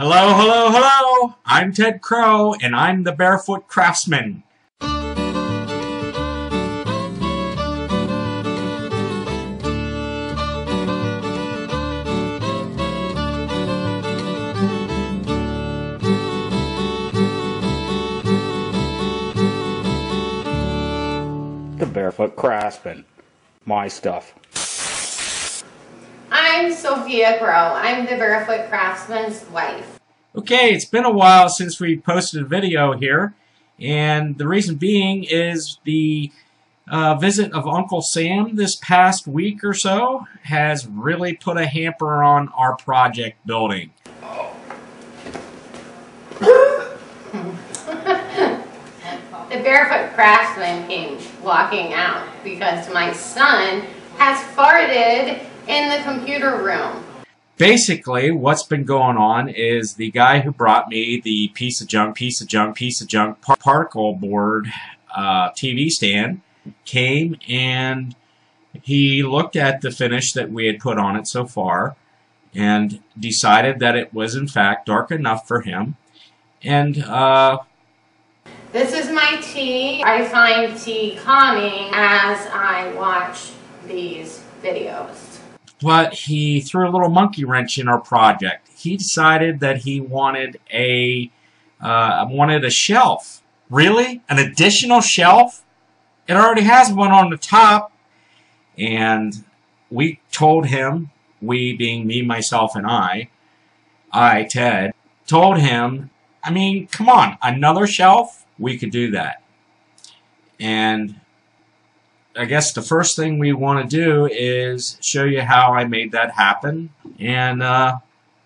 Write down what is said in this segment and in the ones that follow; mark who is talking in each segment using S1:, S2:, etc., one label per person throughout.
S1: Hello, hello, hello! I'm Ted Crow, and I'm the Barefoot Craftsman. The Barefoot Craftsman. My stuff.
S2: I'm Sophia Crow. I'm the Barefoot Craftsman's wife.
S1: Okay, it's been a while since we posted a video here, and the reason being is the visit of Uncle Sam this past week or so has really put a hamper on our project building.
S2: The Barefoot Craftsman came walking out because my son has farted in the computer room.
S1: Basically, what's been going on is the guy who brought me the piece of junk particle board TV stand came and he looked at the finish that we had put on it so far and decided that it was in fact dark enough for him. And
S2: this is my tea. I find tea calming as I watch these videos.
S1: But he threw a little monkey wrench in our project. He decided that he wanted a shelf. Really? An additional shelf? It already has one on the top. And we told him, we being me, myself, and I, Ted, told him, I mean, come on, another shelf? We could do that. And I guess the first thing we want to do is show you how I made that happen, and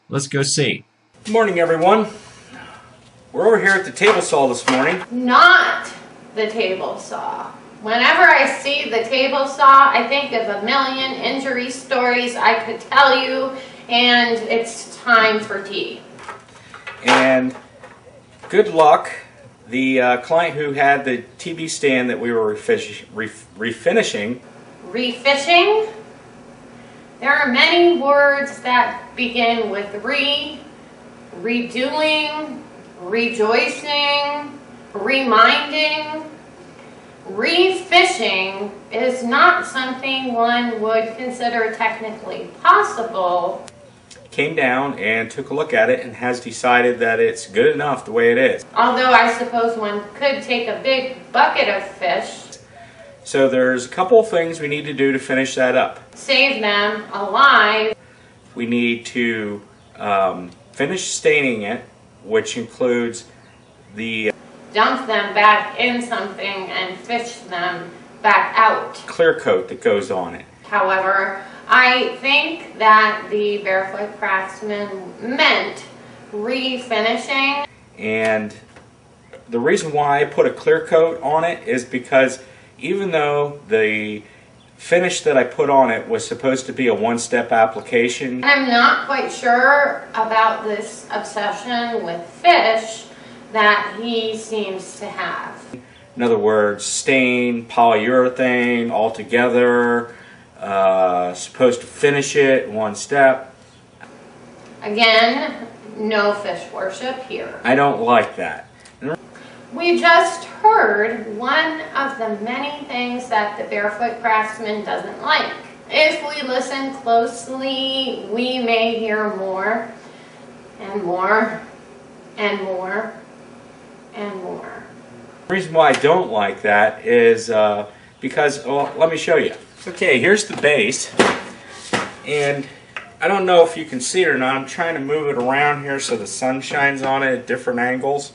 S1: let's go see. Good morning, everyone. We're over here at the table saw this morning.
S2: Not the table saw. Whenever I see the table saw, I think of a million injury stories I could tell you, and it's time for tea.
S1: And good luck. The client who had the TV stand that we were refinishing.
S2: Refishing? There are many words that begin with redoing, rejoicing, reminding. Refishing is not something one would consider technically possible.
S1: Came down and took a look at it and has decided that it's good enough the way it is.
S2: Although I suppose one could take a big bucket of fish.
S1: So there's a couple of things we need to do to finish that up.
S2: Save them alive.
S1: We need to finish staining it, which includes the
S2: dump them back in something and fish them back out.
S1: Clear coat that goes on it.
S2: However, I think that the Barefoot Craftsman meant refinishing.
S1: And the reason why I put a clear coat on it is because even though the finish that I put on it was supposed to be a one-step application,
S2: I'm not quite sure about this obsession with fish that he seems to have.
S1: In other words, stain, polyurethane, all together. Supposed to finish it one step.
S2: Again, no fish worship here.
S1: I don't like that.
S2: We just heard one of the many things that the Barefoot Craftsman doesn't like. If we listen closely, we may hear more and more and more and more.
S1: The reason why I don't like that is because, well, let me show you. Okay, here's the base, and I don't know if you can see it or not. I'm trying to move it around here so the sun shines on it at different angles.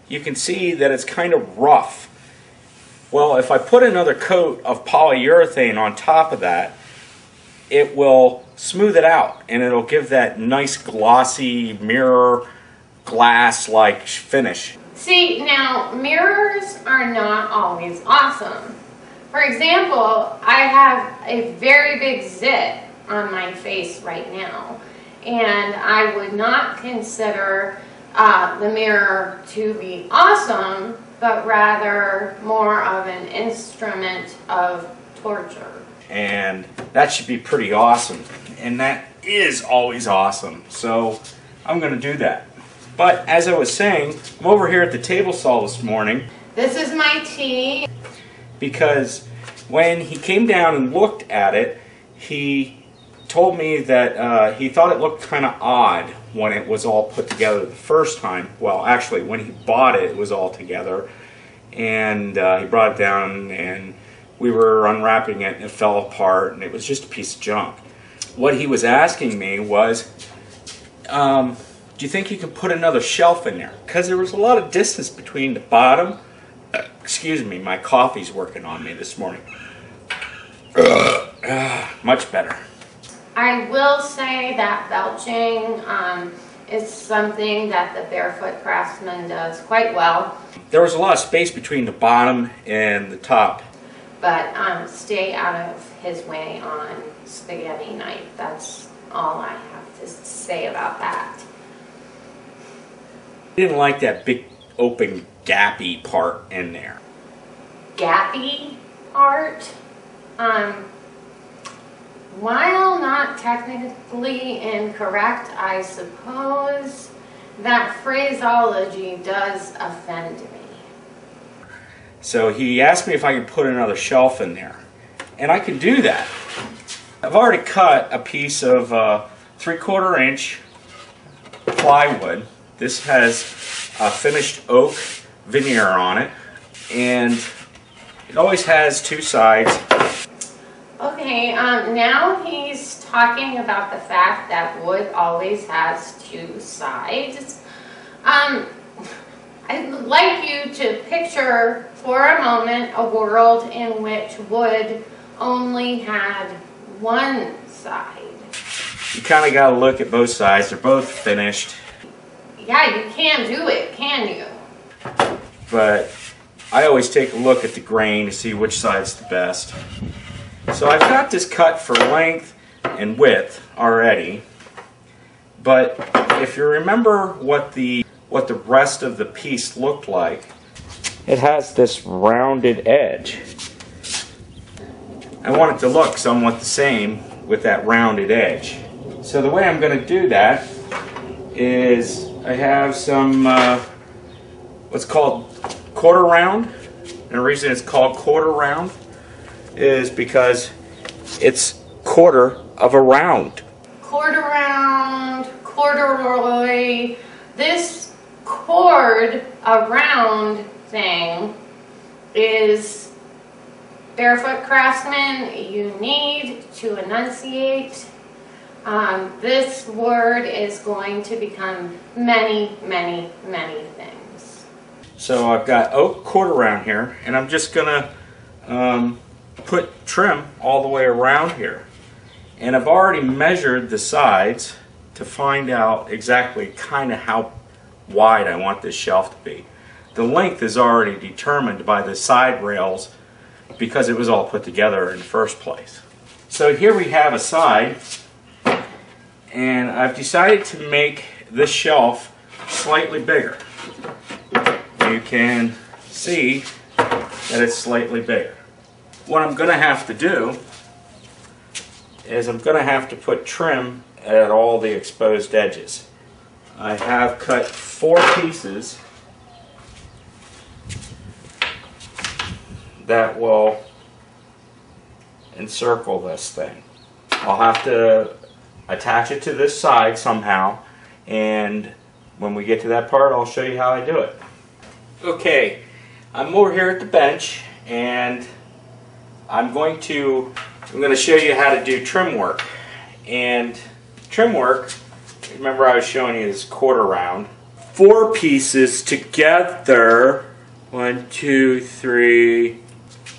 S1: You can see that it's kind of rough. Well, if I put another coat of polyurethane on top of that, it will smooth it out, and it'll give that nice glossy mirror glass-like finish.
S2: See, now, mirrors are not always awesome. For example, I have a very big zit on my face right now, and I would not consider the mirror to be awesome, but rather more of an instrument of torture.
S1: And that should be pretty awesome, and that is always awesome, so I'm going to do that. But as I was saying, I'm over here at the table saw this morning.
S2: This is my tea.
S1: Because when he came down and looked at it, he told me that he thought it looked kind of odd when it was all put together the first time. Well, actually, when he bought it, it was all together. And he brought it down and we were unwrapping it and it fell apart and it was just a piece of junk. What he was asking me was, do you think you can put another shelf in there? Because there was a lot of distance between the bottom. Excuse me, my coffee's working on me this morning. Much better.
S2: I will say that belching is something that the Barefoot Craftsman does quite well.
S1: There was a lot of space between the bottom and the top.
S2: But stay out of his way on spaghetti night. That's all I have to say about that.
S1: I didn't like that big open gappy part in there.
S2: Gappy part? While not technically incorrect, I suppose that phraseology does offend me.
S1: So he asked me if I could put another shelf in there. And I can do that. I've already cut a piece of 3/4 inch plywood. This has a finished oak veneer on it. And it always has two sides.
S2: Okay, now he's talking about the fact that wood always has two sides. I'd like you to picture for a moment a world in which wood only had one side.
S1: You kind of got to look at both sides. They're both finished.
S2: Yeah, you can do it, can you?
S1: But I always take a look at the grain to see which side's the best. So I've got this cut for length and width already. But if you remember what the rest of the piece looked like, it has this rounded edge. I want it to look somewhat the same with that rounded edge. So the way I'm going to do that is I have some what's called quarter round. And the reason it's called quarter round is because it's quarter of a round.
S2: Quarter round, corduroy. This cord around thing is, Barefoot Craftsman, you need to enunciate. This word is going to become many, many, many things.
S1: So I've got oak quarter round here, and I'm just gonna put trim all the way around here. And I've already measured the sides to find out exactly kind of how wide I want this shelf to be. The length is already determined by the side rails because it was all put together in the first place. So here we have a side, and I've decided to make this shelf slightly bigger. You can see that it's slightly bigger. What I'm going to have to do is I'm going to have to put trim at all the exposed edges. I have cut 4 pieces that will encircle this thing. I'll have to attach it to this side somehow, and when we get to that part I'll show you how I do it. Okay, I'm over here at the bench, and I'm going to show you how to do trim work. And trim work, remember I was showing you this quarter round. 4 pieces together, 1, 2, 3,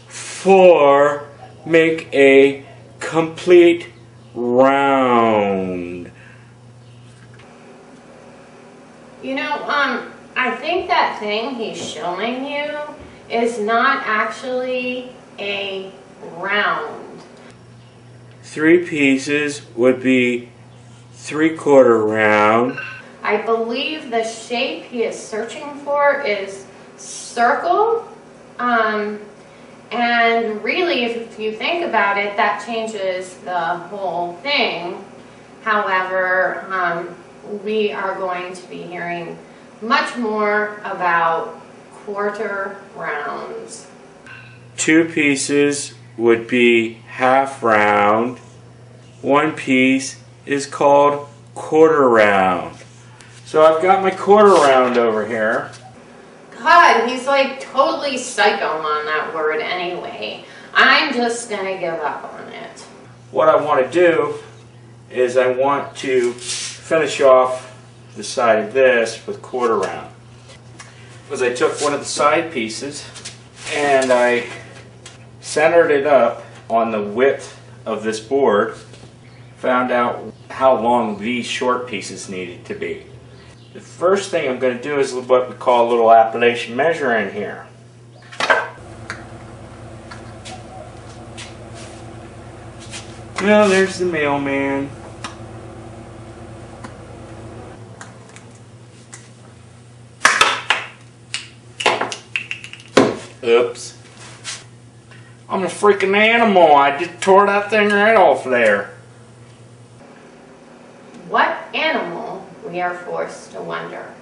S1: 4, make a complete round.
S2: You know, I think that thing he's showing you is not actually a round.
S1: 3 pieces would be 3/4 round.
S2: I believe the shape he is searching for is circle. And really, if you think about it, that changes the whole thing. However, we are going to be hearing much more about quarter rounds.
S1: 2 pieces would be half round. 1 piece is called quarter round. So I've got my quarter round over here.
S2: God, he's like totally psycho on that word anyway. I'm just gonna give up on it.
S1: What I want to do is I want to finish off the side of this with quarter round. Because I took one of the side pieces and I centered it up on the width of this board, found out how long these short pieces needed to be. The first thing I'm going to do is what we call a little Appalachian measure in here. Well, there's the mailman. Oops. I'm a freaking animal. I just tore that thing right off there.
S2: What animal, we are forced to wonder?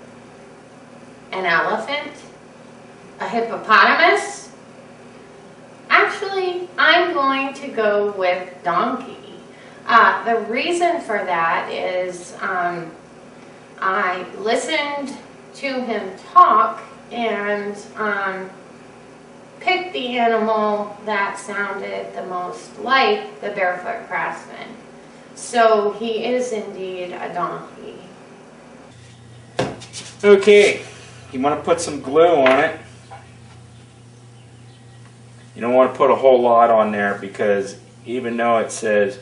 S2: An elephant? A hippopotamus? Actually, I'm going to go with donkey. The reason for that is I listened to him talk and picked the animal that sounded the most like the barefoot craftsman. So he is indeed a donkey.
S1: Okay, you want to put some glue on it. You don't want to put a whole lot on there because even though it says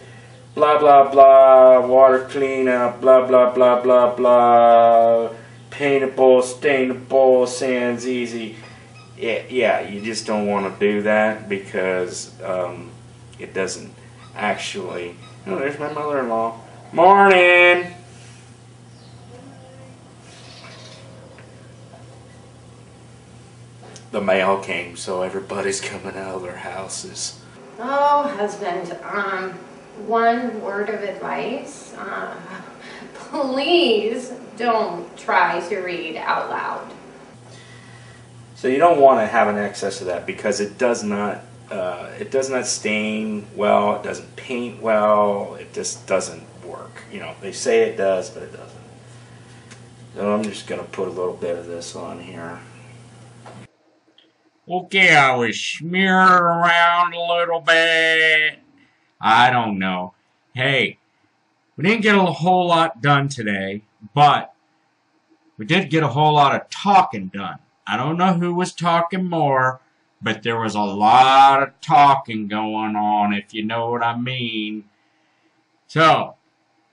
S1: blah blah blah, water cleanup, blah blah blah blah blah, paintable, stainable, sands easy. Yeah, you just don't want to do that because it doesn't actually. Oh, there's my mother-in-law. Morning! The mail came, so everybody's coming out of their houses.
S2: Oh, husband, one word of advice. Please don't try to read out loud.
S1: So you don't want to have an excess of that because it does not stain well, it doesn't paint well, it just doesn't work. You know, they say it does, but it doesn't. So I'm just going to put a little bit of this on here. Okay, I was smearing around a little bit. I don't know. Hey, we didn't get a whole lot done today, but we did get a whole lot of talking done. I don't know who was talking more, but there was a lot of talking going on, if you know what I mean. So,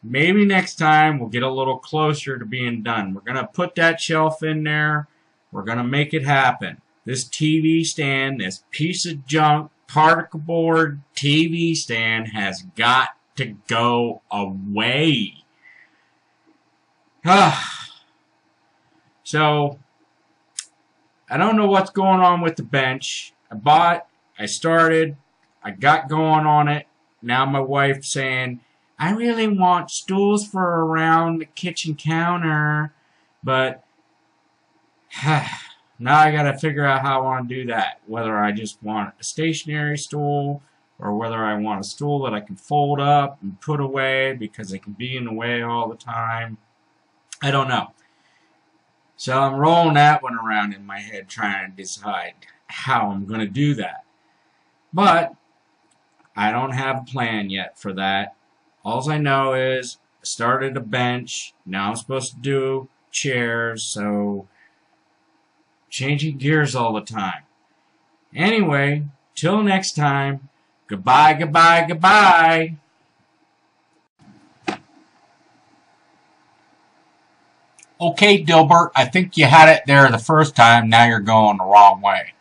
S1: maybe next time we'll get a little closer to being done. We're going to put that shelf in there. We're going to make it happen. This TV stand, this piece of junk, particle board TV stand has got to go away. So, I don't know what's going on with the bench. I started, I got going on it. Now my wife's saying, I really want stools for around the kitchen counter, but now I gotta figure out how I want to do that. Whether I just want a stationary stool or whether I want a stool that I can fold up and put away because it can be in the way all the time. I don't know. So I'm rolling that one around in my head trying to decide how I'm going to do that. But I don't have a plan yet for that. All I know is I started a bench. Now I'm supposed to do chairs, so changing gears all the time. Anyway, till next time, goodbye, goodbye, goodbye. Okay, Dilbert, I think you had it there the first time. Now you're going the wrong way.